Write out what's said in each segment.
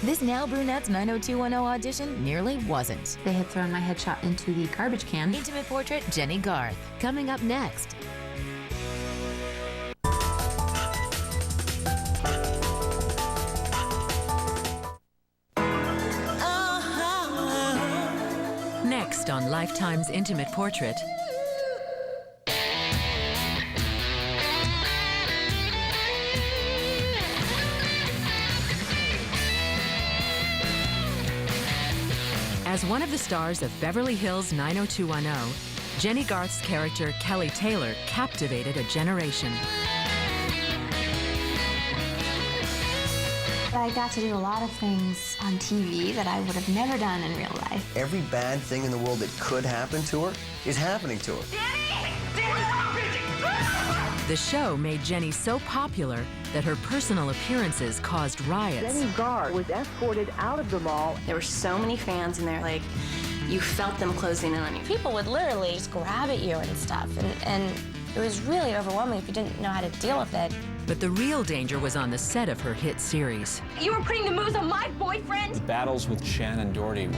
This now brunette's 90210 audition nearly wasn't. They had thrown my headshot into the garbage can. Intimate Portrait, Jennie Garth, coming up next. Next on Lifetime's Intimate Portrait. As one of the stars of Beverly Hills 90210, Jennie Garth's character Kelly Taylor captivated a generation. I got to do a lot of things on TV that I would have never done in real life. Every bad thing in the world that could happen to her is happening to her. The show made Jennie so popular that her personal appearances caused riots. Jennie Garth was escorted out of the mall. There were so many fans in there, like, you felt them closing in on you. People would literally just grab at you and stuff, and it was really overwhelming if you didn't know how to deal with it. But the real danger was on the set of her hit series. You were putting the moves on my boyfriend? The battles with Shan and Doherty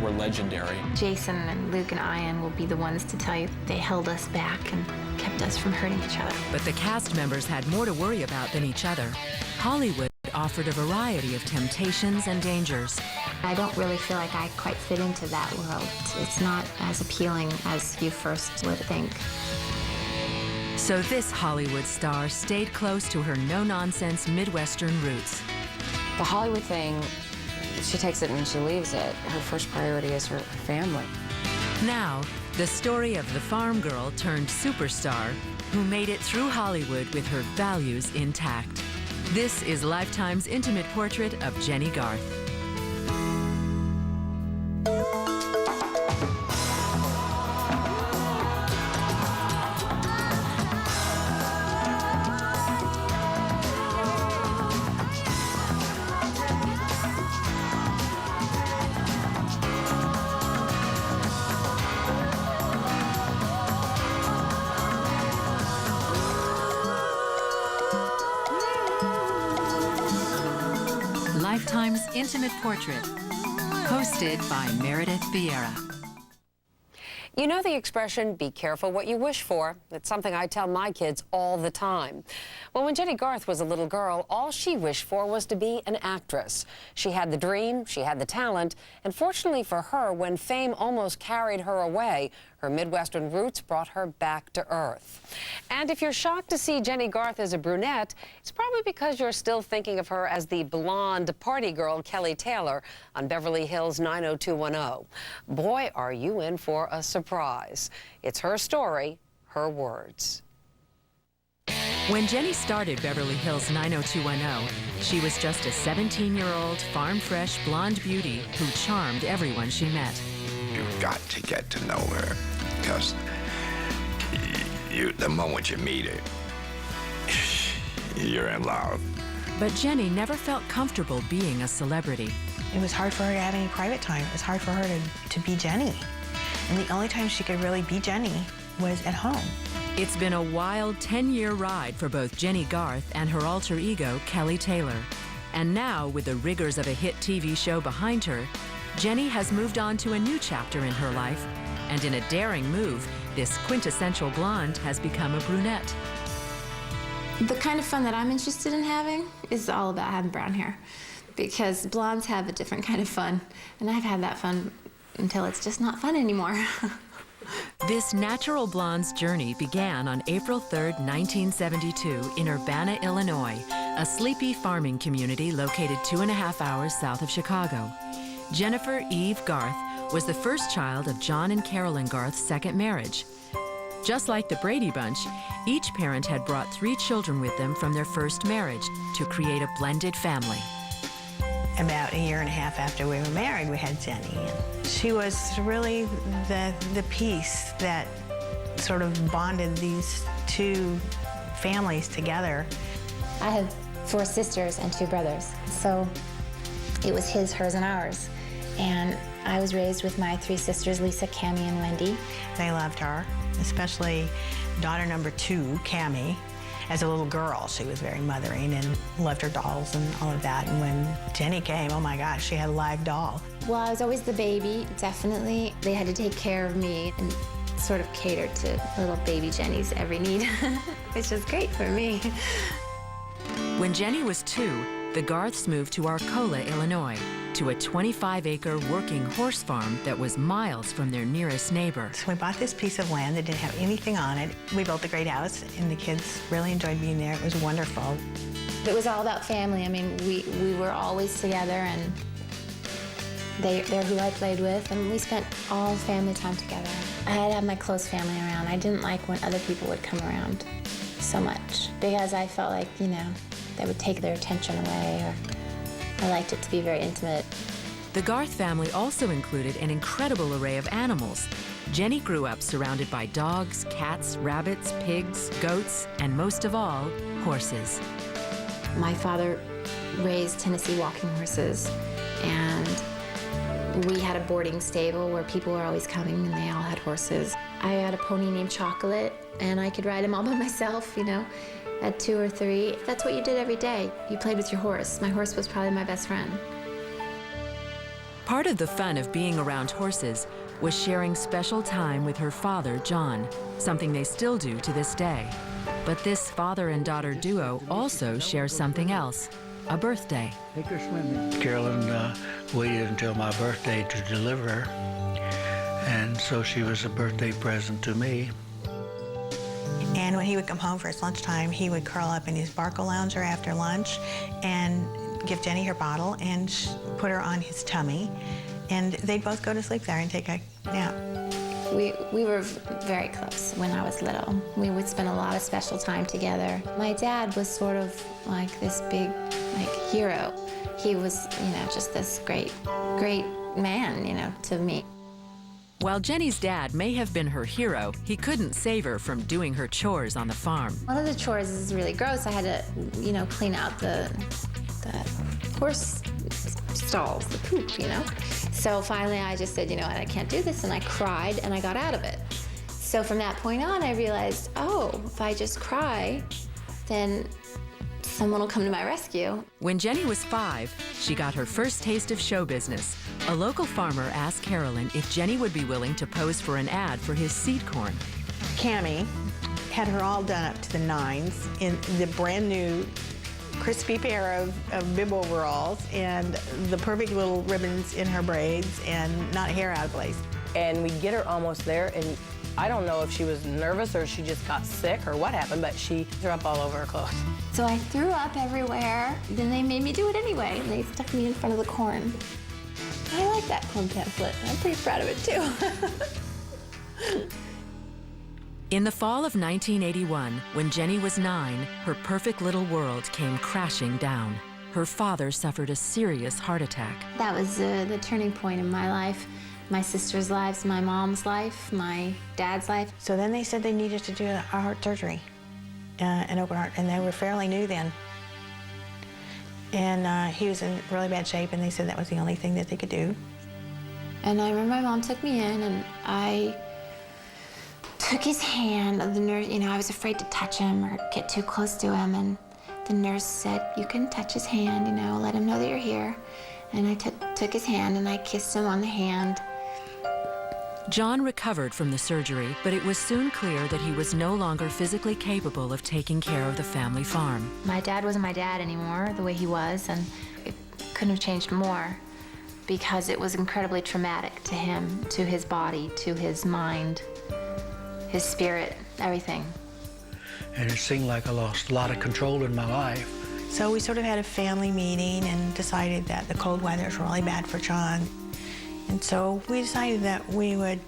were legendary. Jason and Luke and Ian will be the ones to tell you they held us back and kept us from hurting each other. But the cast members had more to worry about than each other. Hollywood offered a variety of temptations and dangers. I don't really feel like I quite fit into that world. It's not as appealing as you first would think. So this Hollywood star stayed close to her no-nonsense Midwestern roots. The Hollywood thing, she takes it and she leaves it. Her first priority is her family. Now, the story of the farm girl turned superstar who made it through Hollywood with her values intact. This is Lifetime's Intimate Portrait of Jennie Garth. Lifetime's Intimate Portrait, hosted by Meredith Vieira. You know the expression, be careful what you wish for? It's something I tell my kids all the time. Well, when Jennie Garth was a little girl, all she wished for was to be an actress. She had the dream, she had the talent, and fortunately for her, when fame almost carried her away, her Midwestern roots brought her back to earth. And if you're shocked to see Jennie Garth as a brunette, it's probably because you're still thinking of her as the blonde party girl Kelly Taylor on Beverly Hills 90210. Boy, are you in for a surprise. It's her story, her words. When Jennie started Beverly Hills 90210, she was just a 17-year-old, farm-fresh blonde beauty who charmed everyone she met. You've got to get to know her, because the moment you meet her, you're in love. But Jennie never felt comfortable being a celebrity. It was hard for her to have any private time. It was hard for her to be Jennie. And the only time she could really be Jennie was at home. It's been a wild 10-year ride for both Jennie Garth and her alter ego, Kelly Taylor. And now, with the rigors of a hit TV show behind her, Jennie has moved on to a new chapter in her life. And in a daring move, this quintessential blonde has become a brunette. The kind of fun that I'm interested in having is all about having brown hair, because blondes have a different kind of fun, and I've had that fun until it's just not fun anymore. This natural blonde's journey began on April 3rd, 1972 in Urbana, Illinois, a sleepy farming community located 2.5 hours south of Chicago. Jennifer Eve Garth was the first child of John and Carolyn Garth's second marriage. Just like the Brady Bunch, each parent had brought 3 children with them from their first marriage to create a blended family. About 1.5 years after we were married, we had Jennie. She was really the piece that sort of bonded these two families together. I had 4 sisters and 2 brothers, so it was his, hers, and ours. And I was raised with my 3 sisters, Lisa, Cammie, and Wendy. They loved her, especially daughter number 2, Cammie. as a little girl, she was very mothering and loved her dolls and all of that. And when Jennie came, oh my gosh, she had a live doll. Well, I was always the baby, definitely. They had to take care of me and sort of cater to little baby Jennie's every need, which was great for me. When Jennie was 2, the Garths moved to Arcola, Illinois, to a 25-acre working horse farm that was miles from their nearest neighbor. So we bought this piece of land that didn't have anything on it. We built a great house, and the kids really enjoyed being there. It was wonderful. It was all about family. I mean, we were always together, and they're who I played with, and we spent all family time together. I had to have my close family around. I didn't like when other people would come around so much because I felt like, you know, they would take their attention away, or I liked it to be very intimate. The Garth family also included an incredible array of animals. Jennie grew up surrounded by dogs, cats, rabbits, pigs, goats, and most of all, horses. My father raised Tennessee walking horses, and we had a boarding stable where people were always coming and they all had horses. I had a pony named Chocolate, and I could ride him all by myself, you know, at 2 or 3. That's what you did every day. You played with your horse. My horse was probably my best friend. Part of the fun of being around horses was sharing special time with her father, John, something they still do to this day. But this father and daughter duo also shares something else, a birthday. Take her swimming. Carolyn waited until my birthday to deliver her, and so she was a birthday present to me. And when he would come home for his lunchtime, he would curl up in his Barco lounger after lunch and give Jennie her bottle and put her on his tummy. And they'd both go to sleep there and take a nap. We were very close when I was little. We would spend a lot of special time together. My dad was sort of like this big, like, hero. He was, you know, just this great man, you know, to me. While Jennie's dad may have been her hero, he couldn't save her from doing her chores on the farm. One of the chores is really gross. I had to, you know, clean out the horse stalls, the poop, you know? So finally I just said, you know what, I can't do this, and I cried and I got out of it. So from that point on, I realized, oh, if I just cry, then someone will come to my rescue. When Jennie was 5, she got her first taste of show business. A local farmer asked Carolyn if Jennie would be willing to pose for an ad for his seed corn. Cammie had her all done up to the nines in the brand new crispy pair of bib overalls and the perfect little ribbons in her braids and not a hair out of place. And we get her almost there, and I don't know if she was nervous or she just got sick or what happened, but she threw up all over her clothes. So I threw up everywhere. Then they made me do it anyway, and they stuck me in front of the corn. I like that corn pamphlet. I'm pretty proud of it, too. In the fall of 1981, when Jennie was 9, her perfect little world came crashing down. Her father suffered a serious heart attack. That was the turning point in my life, my sister's lives, my mom's life, my dad's life. So then they said they needed to do a heart surgery, an open heart, and they were fairly new then. And he was in really bad shape, and they said that was the only thing that they could do. And I remember my mom took me in, and I took his hand. The nurse, you know, I was afraid to touch him or get too close to him, and the nurse said, you can touch his hand, you know, let him know that you're here. And I took his hand, and I kissed him on the hand. John recovered from the surgery, but it was soon clear that he was no longer physically capable of taking care of the family farm. My dad wasn't my dad anymore, the way he was, and it couldn't have changed more because it was incredibly traumatic to him, to his body, to his mind, his spirit, everything. And it seemed like I lost a lot of control in my life. So we sort of had a family meeting and decided that the cold weather is really bad for John. And so we decided that we would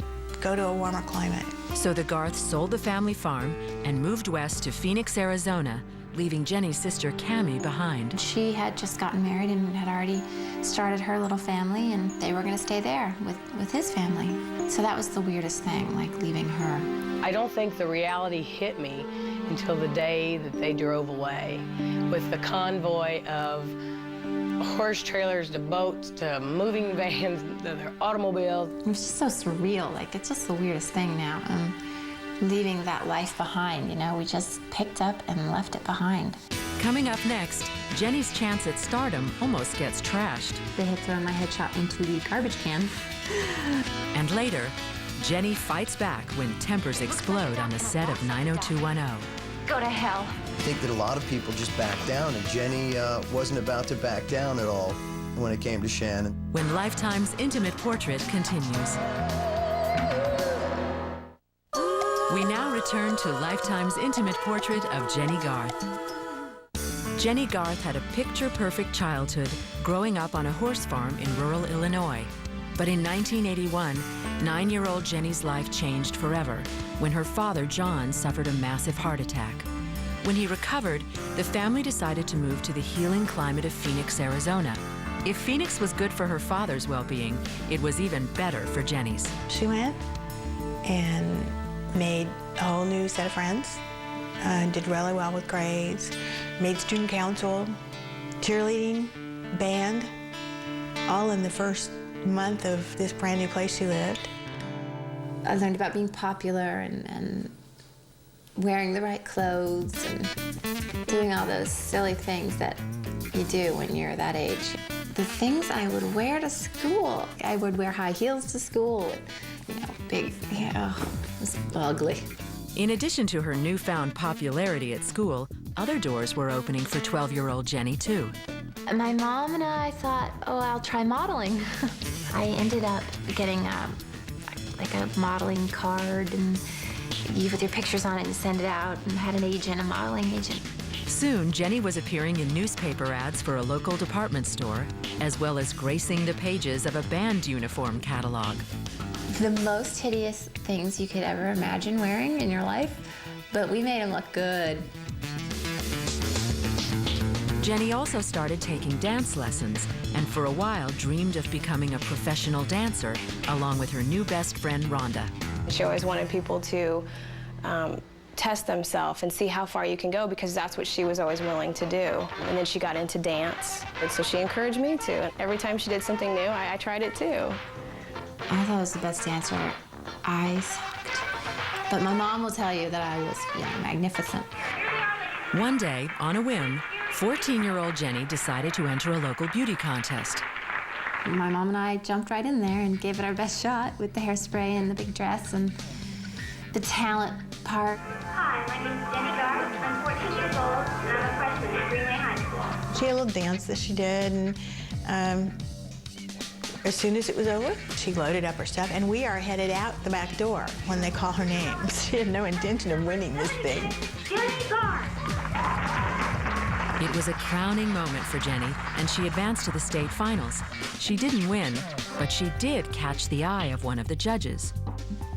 go to a warmer climate. So the Garths sold the family farm and moved west to Phoenix, Arizona, leaving Jennie's sister Cammie behind. She had just gotten married and had already started her little family, and they were going to stay there with his family. So that was the weirdest thing, like leaving her. I don't think the reality hit me until the day that they drove away with the convoy of horse trailers to boats to moving vans to their automobiles. It was just so surreal. Like, it's just the weirdest thing now. leaving that life behind, you know. We just picked up and left it behind. Coming up next, Jennie's chance at stardom almost gets trashed. They had thrown my headshot into the garbage can. And later, Jennie fights back when tempers explode on the set of 90210. Go to hell. I think that a lot of people just back down, and Jennie wasn't about to back down at all when it came to Shannon. When Lifetime's Intimate Portrait continues. We now return to Lifetime's Intimate Portrait of Jennie Garth. Jennie Garth had a picture-perfect childhood growing up on a horse farm in rural Illinois. But in 1981, 9-year-old Jennie's life changed forever when her father, John, suffered a massive heart attack. When he recovered, the family decided to move to the healing climate of Phoenix, Arizona. If Phoenix was good for her father's well-being, it was even better for Jennie's. She went and made a whole new set of friends, did really well with grades, made student council, cheerleading, band, all in the first month of this brand new place she lived. I learned about being popular and wearing the right clothes and doing all those silly things that you do when you're that age. The things I would wear to school, I would wear high heels to school, you know, big, it was ugly. In addition to her newfound popularity at school, other doors were opening for 12-year-old Jennie, too. My mom and I thought, oh, I'll try modeling. I ended up getting like a modeling card, and you put your pictures on it and send it out, and had an agent, a modeling agent. Soon, Jennie was appearing in newspaper ads for a local department store, as well as gracing the pages of a band uniform catalog. The most hideous things you could ever imagine wearing in your life, but we made them look good. Jennie also started taking dance lessons, and for a while dreamed of becoming a professional dancer, along with her new best friend, Rhonda. She always wanted people to test themselves and see how far you can go, because that's what she was always willing to do. And then she got into dance, and so she encouraged me to. And every time she did something new, I tried it too. I thought I was the best dancer. I sucked. But my mom will tell you that I was, magnificent. One day, on a whim, 14-year-old Jennie decided to enter a local beauty contest. My mom and I jumped right in there and gave it our best shot with the hairspray and the big dress and the talent part. Hi, my name is Jennie Garth. I'm 14 years old, and I'm a freshman at Greenway High School. She had a little dance that she did, and as soon as it was over, she loaded up her stuff, and we are headed out the back door when they call her name. She had no intention of winning this thing. Jennie Garth! It was a crowning moment for Jennie, and she advanced to the state finals. She didn't win, but she did catch the eye of one of the judges.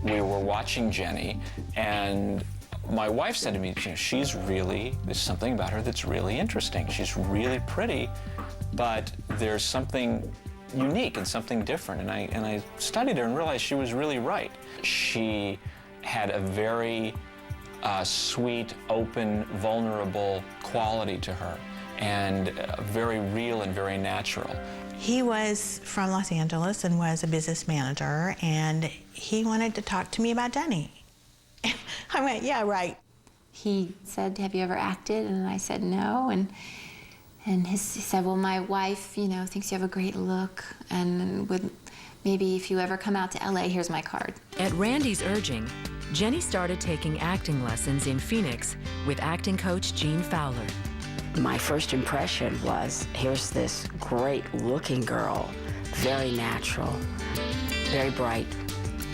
We were watching Jennie, and my wife said to me, there's something about her that's really interesting. She's really pretty, but there's something unique and something different. And I studied her and realized she was really right. She had a very sweet, open, vulnerable quality to her, and very real and very natural. He was from Los Angeles and was a business manager, and he wanted to talk to me about Jennie. I went, yeah, right. He said, have you ever acted? And I said, no. And he said, well, my wife, thinks you have a great look, and maybe if you ever come out to LA, here's my card. At Randy's urging, Jennie started taking acting lessons in Phoenix with acting coach Gene Fowler. My first impression was, here's this great-looking girl, very natural, very bright,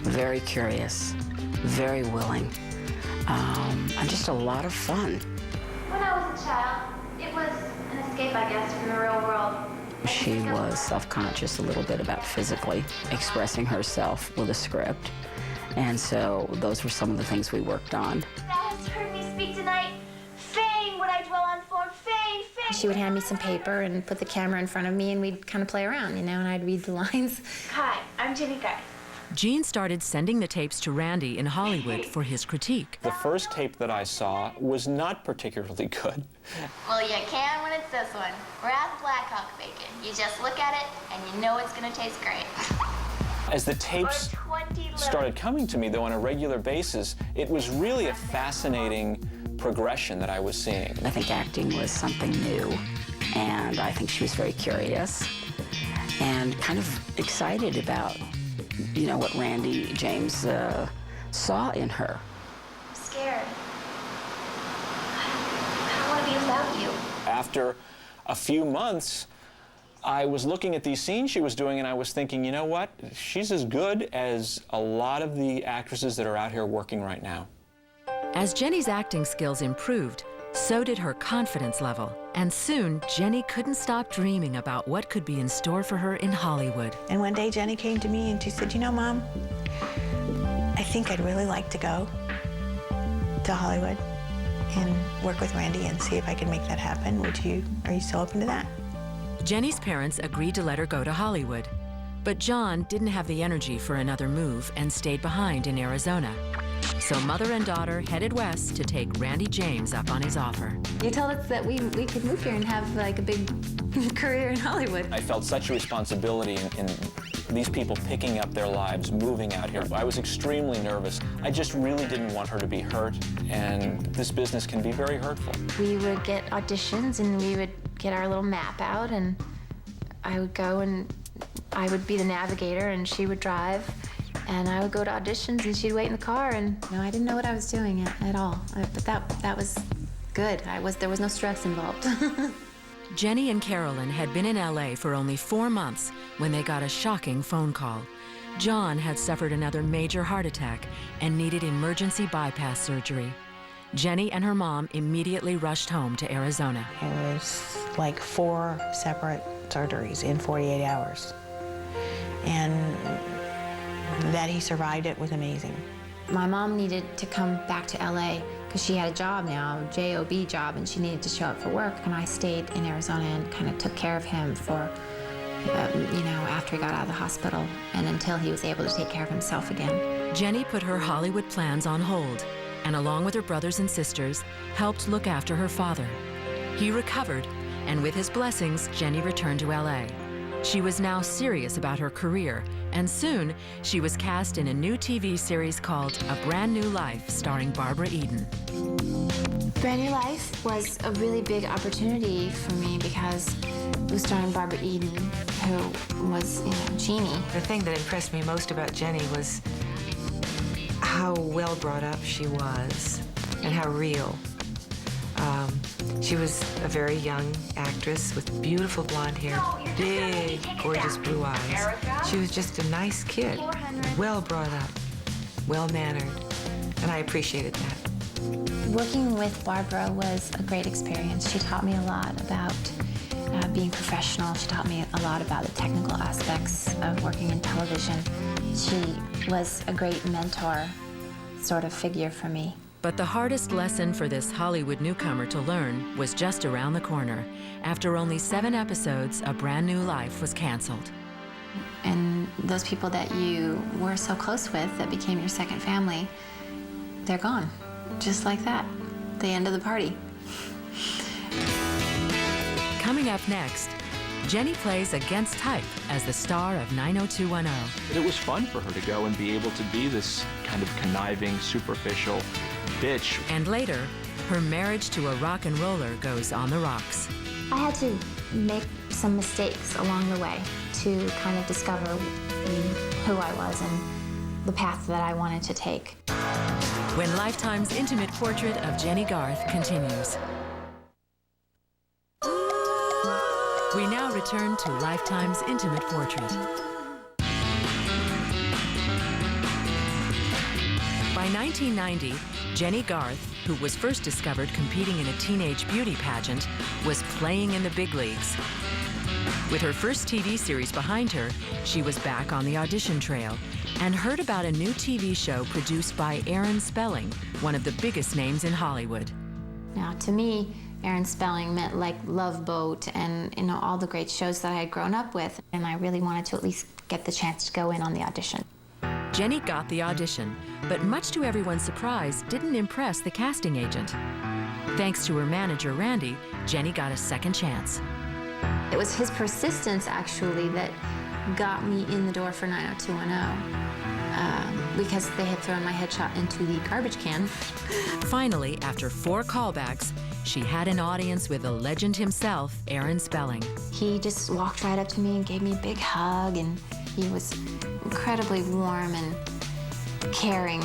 very curious, very willing, and just a lot of fun. When I was a child, it was an escape, I guess, from the real world. She was self-conscious a little bit about physically expressing herself with a script, and so those were some of the things we worked on. Thou hast heard me speak tonight. Fain would I dwell on form. Fain. She would hand me some paper and put the camera in front of me, and we'd kind of play around, and I'd read the lines. Hi, I'm Jennie Garth. Gene started sending the tapes to Randy in Hollywood for his critique. The first tape that I saw was not particularly good. Well, you can when it's this one. We're at the Black Hawk bacon. You just look at it, and you know it's going to taste great. As the tapes... Or 20 started coming to me, though, on a regular basis, it was really a fascinating progression that I was seeing. I think acting was something new, and I think she was very curious and kind of excited about, you know, what Randy James saw in her. I'm scared. I don't want to be without you. After a few months, I was looking at these scenes she was doing, and I was thinking, you know what? She's as good as a lot of the actresses that are out here working right now. As Jennie's acting skills improved, so did her confidence level. And soon, Jennie couldn't stop dreaming about what could be in store for her in Hollywood. And one day, Jennie came to me and she said, you know, Mom, I think I'd really like to go to Hollywood and work with Randy and see if I can make that happen. Are you still open to that? Jennie's parents agreed to let her go to Hollywood. But John didn't have the energy for another move and stayed behind in Arizona. So mother and daughter headed west to take Randy James up on his offer. You told us that we could move here and have like a big career in Hollywood. I felt such a responsibility in these people picking up their lives, moving out here. I was extremely nervous. I just really didn't want her to be hurt, and this business can be very hurtful. We would get auditions and we would get our little map out, and I would go and I would be the navigator and she would drive, and I would go to auditions and she'd wait in the car, and no, I didn't know what I was doing at all. But that was good. There was no stress involved. Jennie and Carolyn had been in LA for only 4 months when they got a shocking phone call. John had suffered another major heart attack and needed emergency bypass surgery. Jennie and her mom immediately rushed home to Arizona. It was like 4 separate surgeries in 48 hours. And that he survived it was amazing. My mom needed to come back to LA because she had a job now, a JOB job, and she needed to show up for work. And I stayed in Arizona and kind of took care of him for, you know, after he got out of the hospital and until he was able to take care of himself again. Jennie put her Hollywood plans on hold and, along with her brothers and sisters, helped look after her father. He recovered, and with his blessings, Jennie returned to LA. She was now serious about her career, and soon she was cast in a new TV series called A Brand New Life, starring Barbara Eden. Brand New Life was a really big opportunity for me because it was starring Barbara Eden, who was, you know, Jeannie. The thing that impressed me most about Jennie was how well brought up she was and how real. She was a very young actress with beautiful blonde hair, big, gorgeous blue eyes. She was just a nice kid, well brought up, well-mannered, and I appreciated that. Working with Barbara was a great experience. She taught me a lot about being professional. She taught me a lot about the technical aspects of working in television. She was a great mentor sort of figure for me. But the hardest lesson for this Hollywood newcomer to learn was just around the corner. After only 7 episodes, A Brand New Life was canceled. And those people that you were so close with that became your second family, they're gone. Just like that. The end of the party. Coming up next, Jennie plays against type as the star of 90210. It was fun for her to go and be able to be this kind of conniving, superficial bitch. And later, her marriage to a rock and roller goes on the rocks. I had to make some mistakes along the way to kind of discover who I was and the path that I wanted to take. When Lifetime's Intimate Portrait of Jennie Garth continues. We now return to Lifetime's Intimate Portrait. By 1990, Jennie Garth, who was first discovered competing in a teenage beauty pageant, was playing in the big leagues. With her first TV series behind her, she was back on the audition trail and heard about a new TV show produced by Aaron Spelling, one of the biggest names in Hollywood. Now, to me, Aaron Spelling meant like Love Boat and, you know, all the great shows that I had grown up with, and I really wanted to at least get the chance to go in on the audition. Jennie got the audition, but much to everyone's surprise, didn't impress the casting agent. Thanks to her manager, Randy, Jennie got a second chance. It was his persistence, actually, that got me in the door for 90210 because they had thrown my headshot into the garbage can. Finally, after 4 callbacks, she had an audience with the legend himself, Aaron Spelling. He just walked right up to me and gave me a big hug, and he was incredibly warm and caring,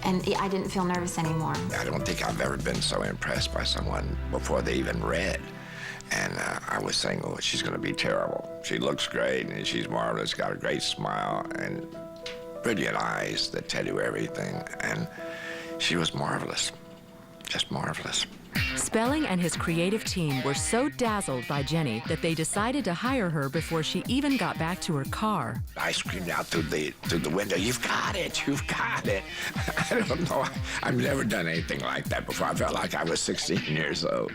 and I didn't feel nervous anymore. I don't think I've ever been so impressed by someone before they even read. And I was saying, oh, she's going to be terrible. She looks great, and she's marvelous, got a great smile, and brilliant eyes that tell you everything. And she was marvelous, just marvelous. Spelling and his creative team were so dazzled by Jennie that they decided to hire her before she even got back to her car. I screamed out through the window, "You've got it, you've got it." I don't know, I've never done anything like that before. I felt like I was 16 years old.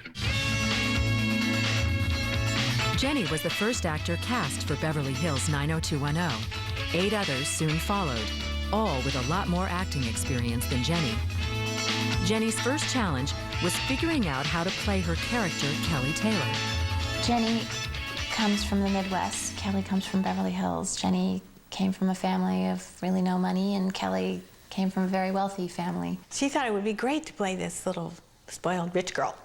Jennie was the first actor cast for Beverly Hills 90210. 8 others soon followed, all with a lot more acting experience than Jennie. Jennie's first challenge was figuring out how to play her character, Kelly Taylor. Jennie comes from the Midwest. Kelly comes from Beverly Hills. Jennie came from a family of really no money, and Kelly came from a very wealthy family. She thought it would be great to play this little spoiled rich girl.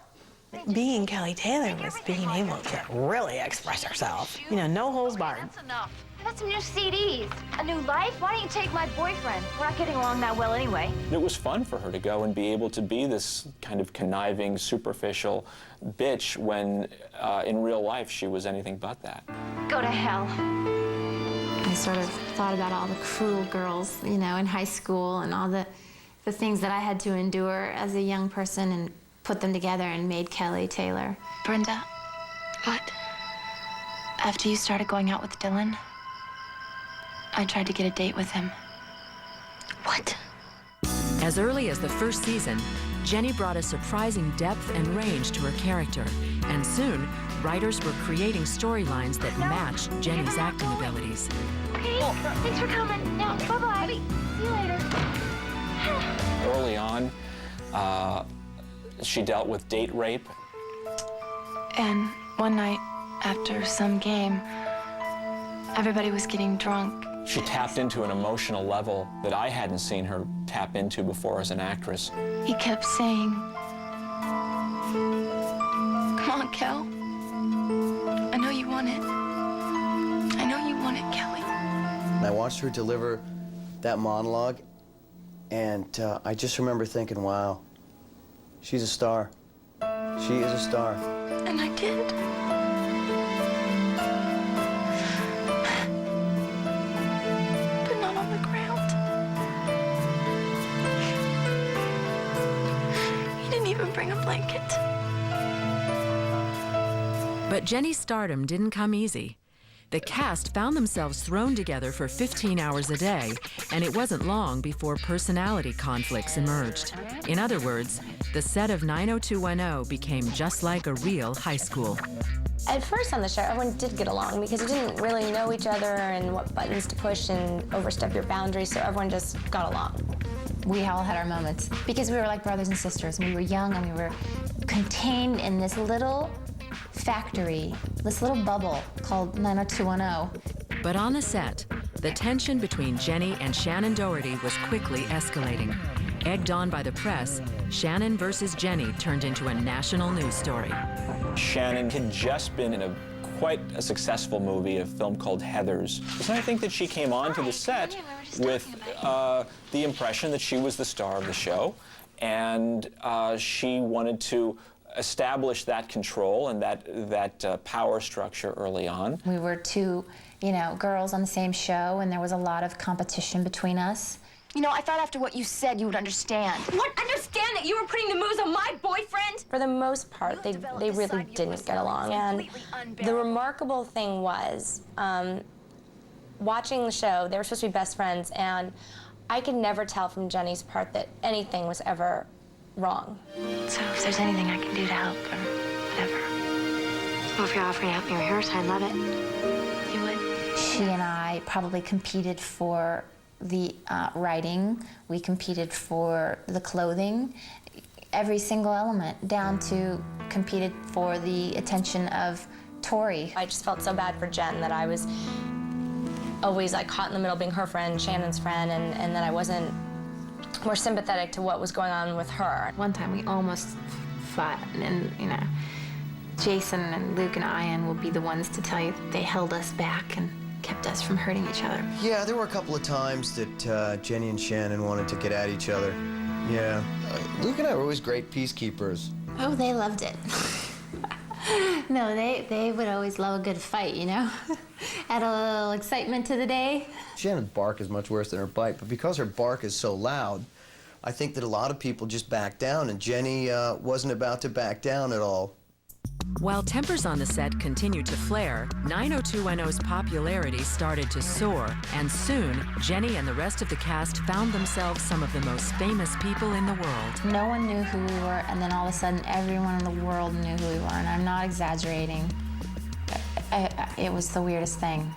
Being Kelly Taylor was being able to really express herself. You know, no holds barred. That's enough. I got some new CDs. A new life? Why don't you take my boyfriend? We're not getting along that well anyway. It was fun for her to go and be able to be this kind of conniving, superficial bitch when in real life she was anything but that. Go to hell. I sort of thought about all the cruel girls, you know, in high school and all the things that I had to endure as a young person, and put them together and made Kelly Taylor. Brenda, what? After you started going out with Dylan, I tried to get a date with him. What? As early as the first season, Jennie brought a surprising depth and range to her character, and soon, writers were creating storylines that matched Jennie's acting abilities. Okay, thanks for coming. Now, bye-bye. See you later. Early on, she dealt with date rape. And one night, after some game, everybody was getting drunk. She tapped into an emotional level that I hadn't seen her tap into before as an actress. He kept saying, "Come on, Kel. I know you want it. I know you want it, Kelly." And I watched her deliver that monologue, and I just remember thinking, wow, she's a star. She is a star. And I did. But not on the ground. He didn't even bring a blanket. But Jennie's stardom didn't come easy. The cast found themselves thrown together for 15 hours a day, and it wasn't long before personality conflicts emerged. In other words, the set of 90210 became just like a real high school. At first on the show, everyone did get along because you didn't really know each other and what buttons to push and overstep your boundaries, so everyone just got along. We all had our moments because we were like brothers and sisters, and we were young, and we were contained in this little factory, this little bubble called 90210. But on the set, the tension between Jennie and Shannon Doherty was quickly escalating. Egged on by the press, Shannon versus Jennie turned into a national news story. Shannon had just been in quite a successful movie, a film called Heathers. And I think that she came onto the set with the impression that she was the star of the show, and she wanted to establish that control and that power structure early on. We were two, you know, girls on the same show, and there was a lot of competition between us. You know, I thought after what you said, you would understand. What? Understand that you were putting the moves on my boyfriend? For the most part, they really didn't get along. And the remarkable thing was, watching the show, they were supposed to be best friends, and I could never tell from Jennie's part that anything was ever wrong. So if there's anything I can do to help or whatever. Well, if you're offering to help me rehearse, I'd love it. You would? She and I probably competed for the writing. We competed for the clothing. Every single element, down to competed for the attention of Tori. I just felt so bad for Jen that I was always like caught in the middle, being her friend, Shannon's friend, and that I wasn't more sympathetic to what was going on with her. One time we almost fought, and you know, Jason and Luke and Ian will be the ones to tell you that they held us back and kept us from hurting each other. Yeah, there were a couple of times that Jenny and Shannon wanted to get at each other. Yeah. Luke and I were always great peacekeepers. Oh, they loved it. No, they would always love a good fight, you know? Add a little excitement to the day. Shannon's bark is much worse than her bite, but because her bark is so loud, I think that a lot of people just back down, and Jenny wasn't about to back down at all. While tempers on the set continued to flare, 90210's popularity started to soar, and soon, Jenny and the rest of the cast found themselves some of the most famous people in the world. No one knew who we were, and then all of a sudden, everyone in the world knew who we were, and I'm not exaggerating. It was the weirdest thing.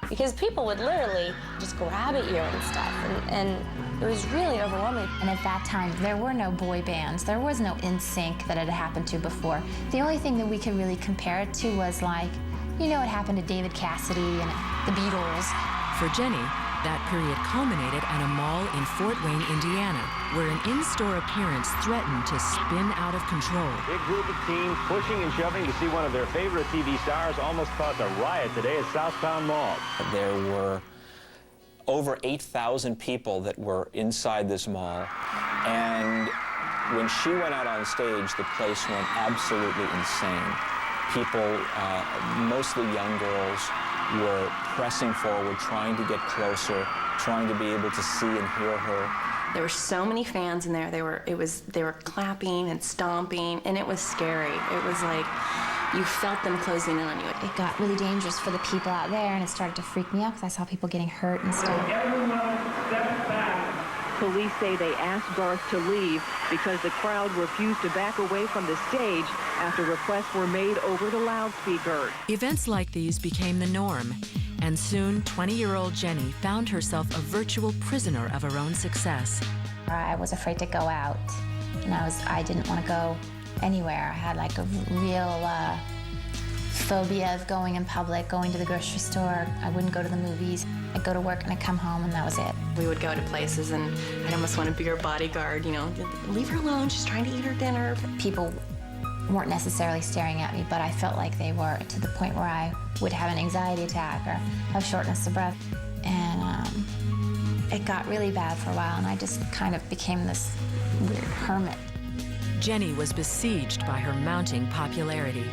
Because people would literally just grab at you and stuff, and it was really overwhelming. And at that time, there were no boy bands. There was no NSYNC that had happened to before. The only thing that we could really compare it to was like, you know what happened to David Cassidy and the Beatles. For Jenny, that period culminated at a mall in Fort Wayne, Indiana, where an in-store appearance threatened to spin out of control. Big group of teens pushing and shoving to see one of their favorite TV stars almost caused a riot today at Southbound Mall. There were over 8,000 people that were inside this mall, and when she went out on stage, the place went absolutely insane. People, mostly young girls, were pressing forward, trying to get closer, trying to be able to see and hear her. There were so many fans in there. They were clapping and stomping, and it was scary. It was like you felt them closing in on you. It got really dangerous for the people out there, and it started to freak me out because I saw people getting hurt and stuff. Everyone step back. Police say they asked Garth to leave because the crowd refused to back away from the stage after requests were made over the loudspeaker. Events like these became the norm, and soon 20-year-old Jenny found herself a virtual prisoner of her own success. I was afraid to go out, and I didn't want to go anywhere. I had like a real phobia of going in public, going to the grocery store. I wouldn't go to the movies. I'd go to work and I'd come home, and that was it. We would go to places, and I'd almost want to be her bodyguard, you know. Leave her alone, she's trying to eat her dinner. People weren't necessarily staring at me, but I felt like they were, to the point where I would have an anxiety attack or have shortness of breath. And it got really bad for a while, and I just kind of became this weird hermit. Jenny was besieged by her mounting popularity.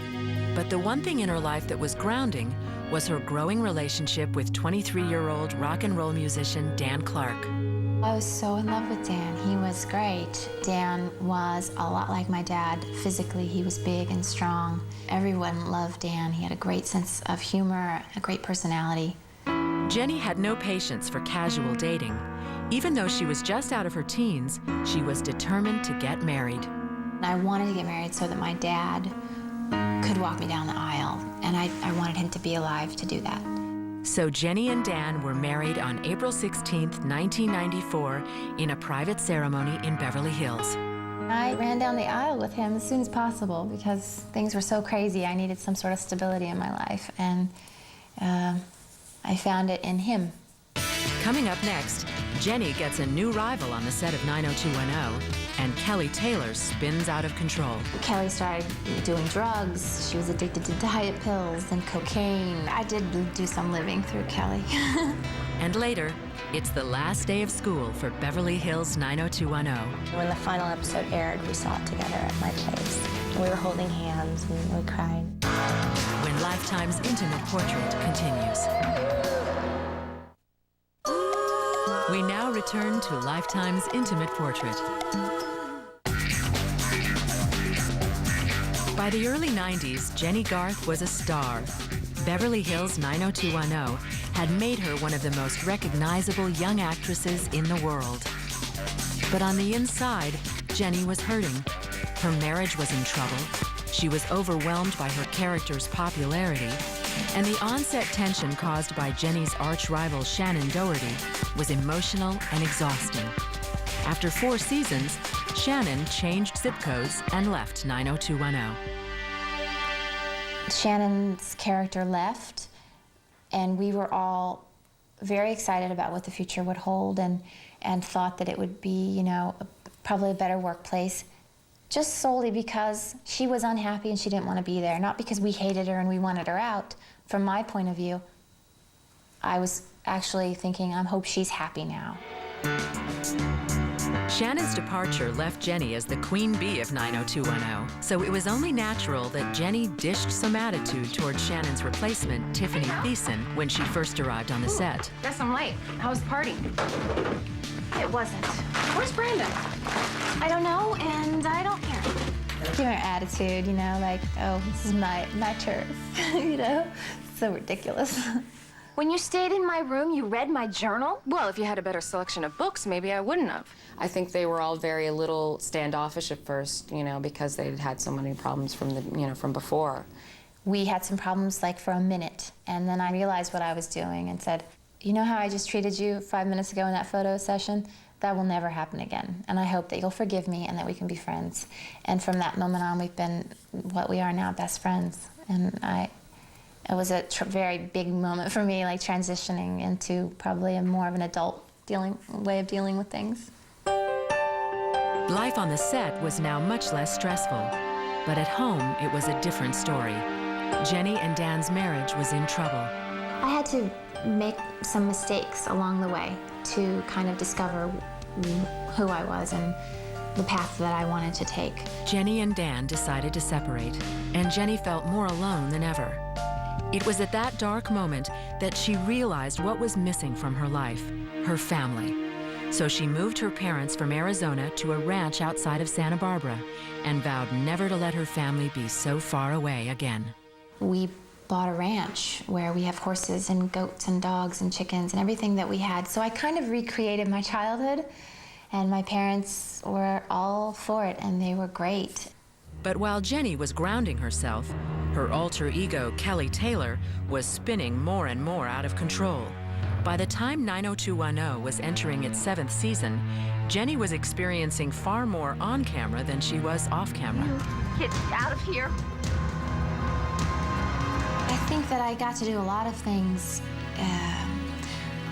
But the one thing in her life that was grounding was her growing relationship with 23-year-old rock and roll musician Dan Clark. I was so in love with Dan. He was great. Dan was a lot like my dad. Physically, he was big and strong. Everyone loved Dan. He had a great sense of humor, a great personality. Jenny had no patience for casual dating. Even though she was just out of her teens, she was determined to get married. I wanted to get married so that my dad could walk me down the aisle, and I wanted him to be alive to do that. So Jenny and Dan were married on April 16th, 1994, in a private ceremony in Beverly Hills. I ran down the aisle with him as soon as possible because things were so crazy. I needed some sort of stability in my life, and I found it in him. Coming up next, Jenny gets a new rival on the set of 90210, and Kelly Taylor spins out of control. Kelly started doing drugs. She was addicted to diet pills and cocaine. I did do some living through Kelly. And later, it's the last day of school for Beverly Hills 90210. When the final episode aired, we saw it together at my place. We were holding hands and we cried. When Lifetime's Intimate Portrait continues. We now return to Lifetime's Intimate Portrait. By the early 90s, Jennie Garth was a star. Beverly Hills 90210 had made her one of the most recognizable young actresses in the world. But on the inside, Jenny was hurting. Her marriage was in trouble. She was overwhelmed by her character's popularity. And the on-set tension caused by Jenny's arch-rival Shannon Doherty was emotional and exhausting. After 4 seasons, Shannon changed zip codes and left 90210. Shannon's character left, and we were all very excited about what the future would hold and thought that it would be, you know, probably a better workplace, just solely because she was unhappy and she didn't want to be there, not because we hated her and we wanted her out. From my point of view, I was actually thinking, I hope she's happy now. Shannon's departure left Jennie as the queen bee of 90210, so it was only natural that Jennie dished some attitude towards Shannon's replacement, Tiffany Thiessen, when she first arrived on the set. Guess I'm late. How was the party? It wasn't. Where's Brandon? I don't know, and I don't care. Give her attitude, you know, like, oh, this is my turf, you know? So ridiculous. When you stayed in my room, you read my journal? Well, if you had a better selection of books, maybe I wouldn't have. I think they were all a little standoffish at first, you know, because they'd had so many problems from before. We had some problems like for a minute, and then I realized what I was doing and said, you know how I just treated you 5 minutes ago in that photo session? That will never happen again, and I hope that you'll forgive me and that we can be friends. And from that moment on, we've been what we are now, best friends. And it was a very big moment for me, like transitioning into probably more of an adult way of dealing with things. Life on the set was now much less stressful, but at home it was a different story. Jennie and Dan's marriage was in trouble. I had to make some mistakes along the way to kind of discover who I was and the path that I wanted to take. Jennie and Dan decided to separate, and Jennie felt more alone than ever. It was at that dark moment that she realized what was missing from her life, her family. So she moved her parents from Arizona to a ranch outside of Santa Barbara and vowed never to let her family be so far away again. We bought a ranch where we have horses and goats and dogs and chickens and everything that we had. So I kind of recreated my childhood, and my parents were all for it, and they were great. But while Jennie was grounding herself, her alter ego, Kelly Taylor, was spinning more and more out of control. By the time 90210 was entering its 7th season, Jennie was experiencing far more on camera than she was off camera. Get out of here. I think that I got to do a lot of things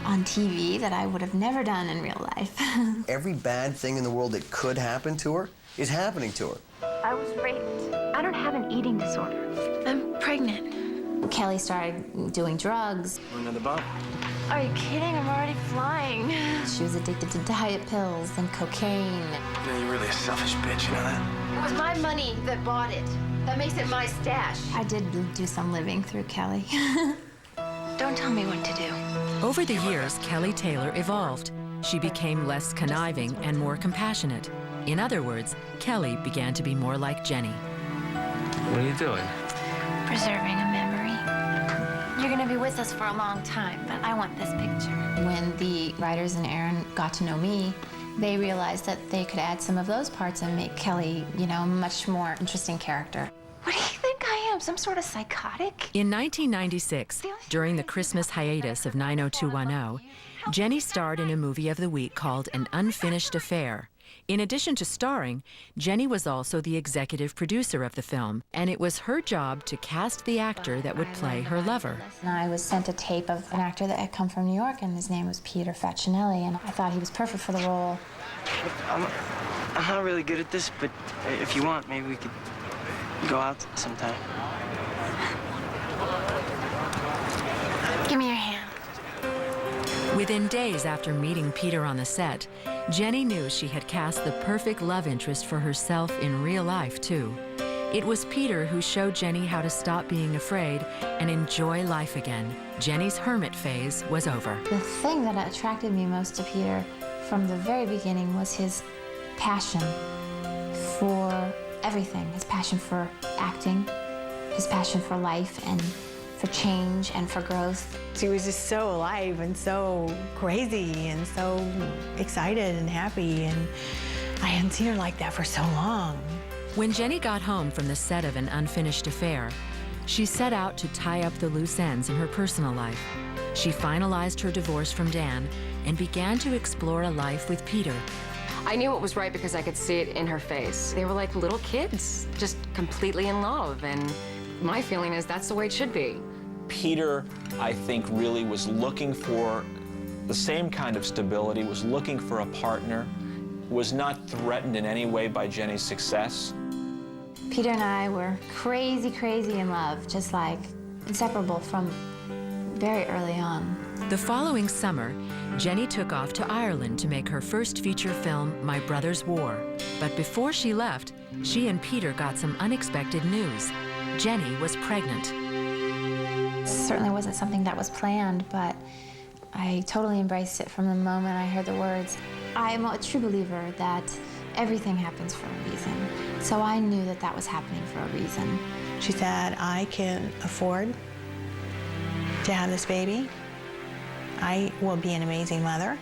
on TV that I would have never done in real life. Every bad thing in the world that could happen to her is happening to her. I was raped. I don't have an eating disorder. I'm pregnant. Kelly started doing drugs. Another bump? Are you kidding? I'm already flying. She was addicted to diet pills and cocaine. You know, you're really a selfish bitch, you know that? It was my money that bought it. That makes it my stash. I did do some living through Kelly. Don't tell me what to do. Over the years, Kelly Taylor evolved. She became less conniving and more compassionate. In other words, Kelly began to be more like Jennie. What are you doing? Preserving a memory. You're gonna be with us for a long time, but I want this picture. When the writers and Aaron got to know me, they realized that they could add some of those parts and make Kelly, you know, a much more interesting character. What do you think I am, some sort of psychotic? In 1996, during the Christmas hiatus of 90210, Jennie starred in a movie of the week called An Unfinished Affair. In addition to starring, Jennie was also the executive producer of the film, and it was her job to cast the actor that would play her lover. And I was sent a tape of an actor that had come from New York, and his name was Peter Facinelli, and I thought he was perfect for the role. I'm not really good at this, but if you want, maybe we could go out sometime. Give me your hand. Within days after meeting Peter on the set, Jennie knew she had cast the perfect love interest for herself in real life, too. It was Peter who showed Jennie how to stop being afraid and enjoy life again. Jennie's hermit phase was over. The thing that attracted me most to Peter from the very beginning was his passion for everything. His passion for acting, his passion for life and for change and for growth. She was just so alive and so crazy and so excited and happy, and I hadn't seen her like that for so long. When Jennie got home from the set of An Unfinished Affair, she set out to tie up the loose ends in her personal life. She finalized her divorce from Dan and began to explore a life with Peter. I knew it was right because I could see it in her face. They were like little kids, just completely in love, and my feeling is that's the way it should be. Peter, I think, really was looking for the same kind of stability, was looking for a partner, was not threatened in any way by Jennie's success. Peter and I were crazy, crazy in love, just like inseparable from very early on. The following summer, Jennie took off to Ireland to make her first feature film, My Brother's War. But before she left, she and Peter got some unexpected news. Jennie was pregnant. It certainly wasn't something that was planned, but I totally embraced it from the moment I heard the words. I am a true believer that everything happens for a reason. So I knew that that was happening for a reason. She said, I can afford to have this baby. I will be an amazing mother.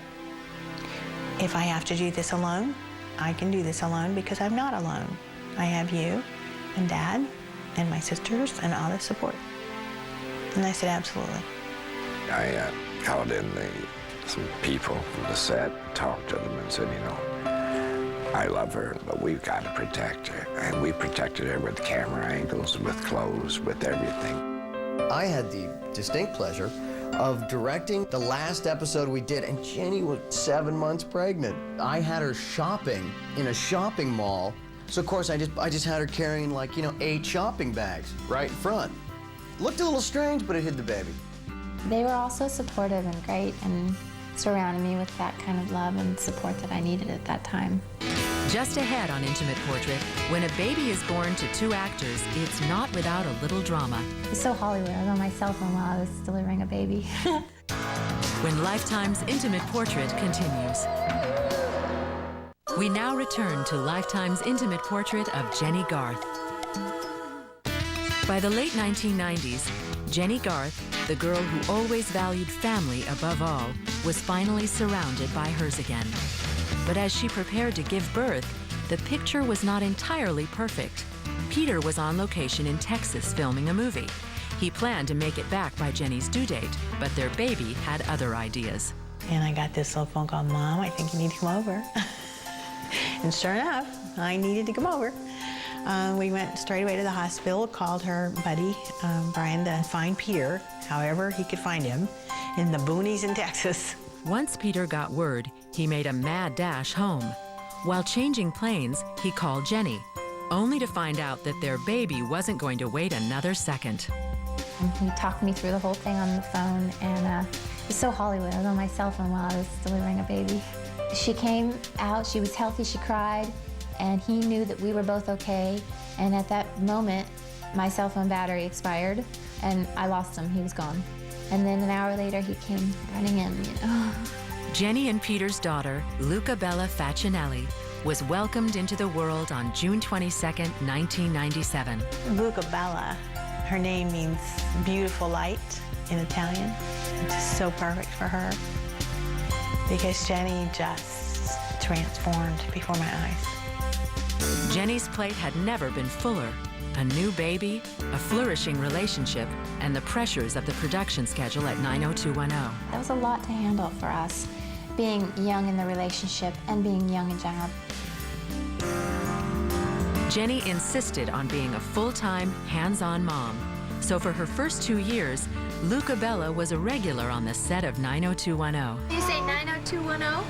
If I have to do this alone, I can do this alone because I'm not alone. I have you and Dad and my sisters and all the support. And I said, absolutely. I called in some people from the set, talked to them and said, you know, I love her, but we've got to protect her. And we protected her with camera angles, with clothes, with everything. I had the distinct pleasure of directing the last episode we did, and Jennie was 7 months pregnant. I had her shopping in a shopping mall, so of course I just had her carrying, like, you know, 8 shopping bags right in front. Looked a little strange, but it hid the baby. They were also supportive and great and surrounded me with that kind of love and support that I needed at that time. Just ahead on Intimate Portrait, when a baby is born to 2 actors, it's not without a little drama. It's so Hollywood. I was on my cell phone while I was delivering a baby. When Lifetime's Intimate Portrait continues. We now return to Lifetime's Intimate Portrait of Jennie Garth. By the late 1990s, Jennie Garth, the girl who always valued family above all, was finally surrounded by hers again. But as she prepared to give birth, the picture was not entirely perfect. Peter was on location in Texas filming a movie. He planned to make it back by Jennie's due date, but their baby had other ideas. And I got this little phone call, Mom, I think you need to come over. And sure enough, I needed to come over. We went straight away to the hospital, called her buddy, Brian, to find Peter, however he could find him, in the boonies in Texas. Once Peter got word, he made a mad dash home. While changing planes, he called Jennie, only to find out that their baby wasn't going to wait another second. And he talked me through the whole thing on the phone, and it was so Hollywood. I was on my cell phone while I was delivering a baby. She came out, she was healthy, she cried, and he knew that we were both okay. And at that moment, my cell phone battery expired, and I lost him. He was gone. And then an hour later, he came running in, you know. Jennie and Peter's daughter, Luca Bella Facinelli, was welcomed into the world on June 22nd, 1997. Luca Bella, her name means beautiful light in Italian. It's just so perfect for her because Jennie just transformed before my eyes. Jennie's plate had never been fuller. A new baby, a flourishing relationship, and the pressures of the production schedule at 90210. That was a lot to handle for us, being young in the relationship and being young in general. Jennie insisted on being a full-time, hands-on mom. So for her first 2 years, Luca Bella was a regular on the set of 90210. You say 90210?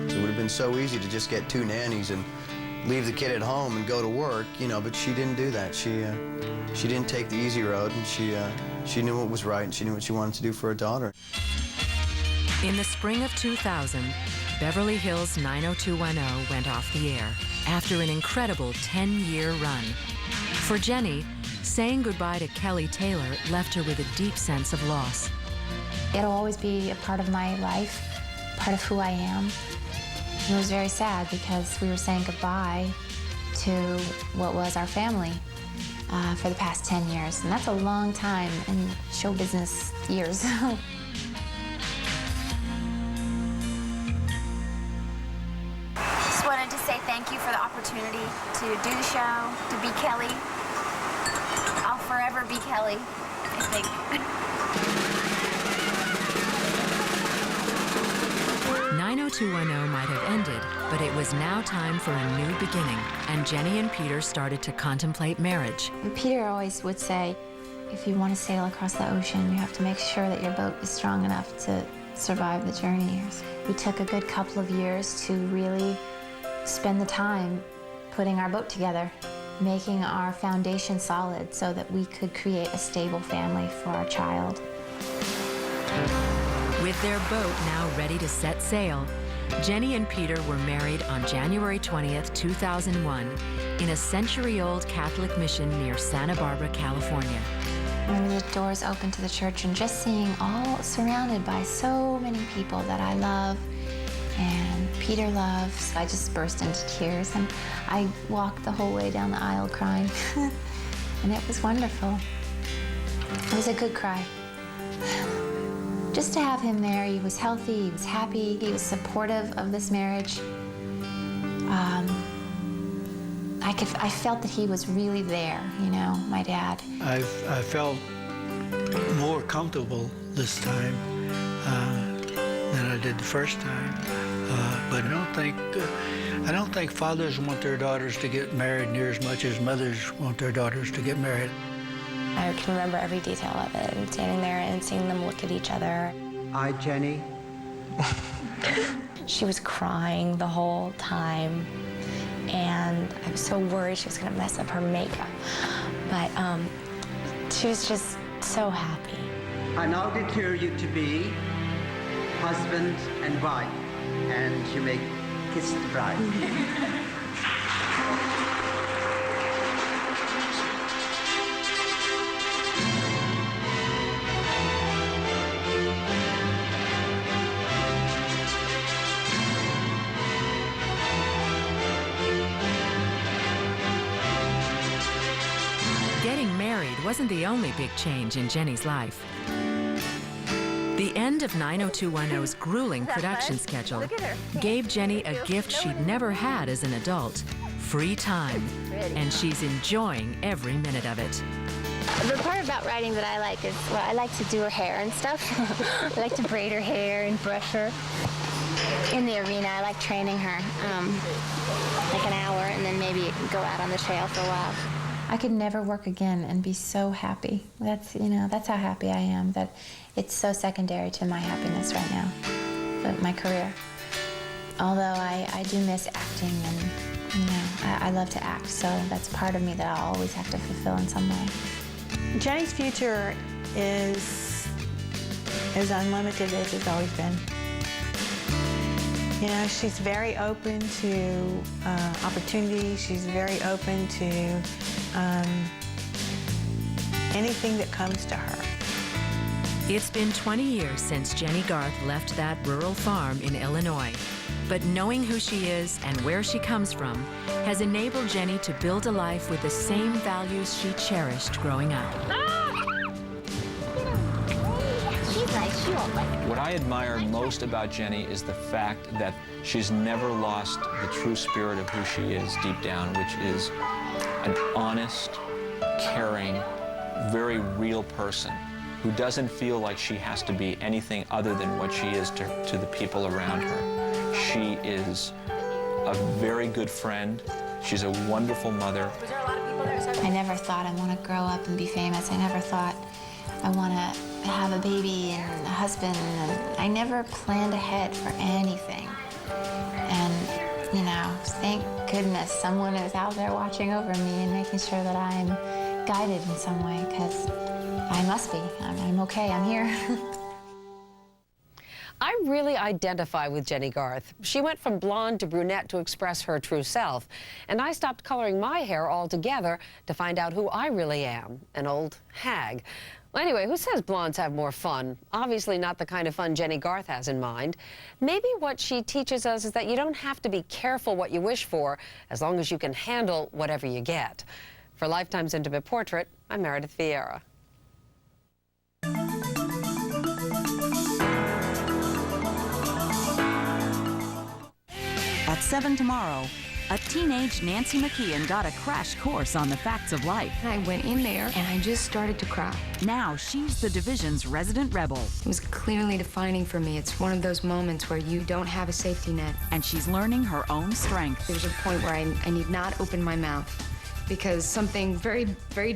It would have been so easy to just get 2 nannies and leave the kid at home and go to work, you know, but she didn't do that. She didn't take the easy road, and she knew what was right, and she knew what she wanted to do for her daughter. In the spring of 2000, Beverly Hills 90210 went off the air after an incredible 10-year run. For Jennie, saying goodbye to Kelly Taylor left her with a deep sense of loss. It'll always be a part of my life, part of who I am. It was very sad because we were saying goodbye to what was our family for the past 10 years. And that's a long time in show business years. Just wanted to say thank you for the opportunity to do the show, to be Kelly. I'll forever be Kelly, I think. 90210 might have ended, but it was now time for a new beginning, and Jennie and Peter started to contemplate marriage. And Peter always would say, If you want to sail across the ocean, you have to make sure that your boat is strong enough to survive the journey. We took a good couple of years to really spend the time putting our boat together, making our foundation solid so that we could create a stable family for our child. With their boat now ready to set sail, Jennie and Peter were married on January 20th, 2001, in a century-old Catholic mission near Santa Barbara, California. When the doors opened to the church and just seeing all surrounded by so many people that I love and Peter loves, I just burst into tears, and I walked the whole way down the aisle crying. And it was wonderful. It was a good cry. Just to have him there, he was healthy, he was happy, he was supportive of this marriage. I felt that he was really there, you know, my dad. I felt more comfortable this time than I did the first time. But I don't think fathers want their daughters to get married near as much as mothers want their daughters to get married. I can remember every detail of it, and standing there and seeing them look at each other. I, Jennie. She was crying the whole time, and I was so worried she was going to mess up her makeup. But she was just so happy. I now declare you to be husband and wife, and you may kiss the bride. Getting married wasn't the only big change in Jennie's life. The end of 90210's grueling production schedule gave Jennie a gift she'd never had as an adult: free time. And she's enjoying every minute of it. The part about writing that I like is, well, I like to do her hair and stuff. I like to braid her hair and brush her. In the arena, I like training her, like an hour, and then maybe go out on the trail for a while. I could never work again and be so happy. That's, you know, that's how happy I am, that it's so secondary to my happiness right now, my career. Although I do miss acting, and, you know, I love to act, so that's part of me that I'll always have to fulfill in some way. Jennie's future is as unlimited as it's always been. You know, she's very open to opportunities. She's very open to anything that comes to her. It's been 20 years since Jennie Garth left that rural farm in Illinois. But knowing who she is and where she comes from has enabled Jennie to build a life with the same values she cherished growing up. What I admire most about Jennie is the fact that she's never lost the true spirit of who she is deep down, which is an honest, caring, very real person who doesn't feel like she has to be anything other than what she is to the people around her. She is a very good friend. She's a wonderful mother. I never thought I want to grow up and be famous. I never thought I want to have a baby and a husband. And I never planned ahead for anything. And, you know, thank goodness someone is out there watching over me and making sure that I'm guided in some way, because I must be. I'm okay. I'm here. I really identify with Jennie Garth. She went from blonde to brunette to express her true self. And I stopped coloring my hair altogether to find out who I really am, an old hag. Well, anyway, who says blondes have more fun? Obviously not the kind of fun Jennie Garth has in mind. Maybe what she teaches us is that you don't have to be careful what you wish for, as long as you can handle whatever you get. For Lifetime's Intimate Portrait, I'm Meredith Vieira. At 7 tomorrow, a teenage Nancy McKeon got a crash course on the facts of life. I went in there and I just started to cry. Now she's the division's resident rebel. It was clearly defining for me. It's one of those moments where you don't have a safety net. And she's learning her own strength. There's a point where I need not open my mouth because something very, very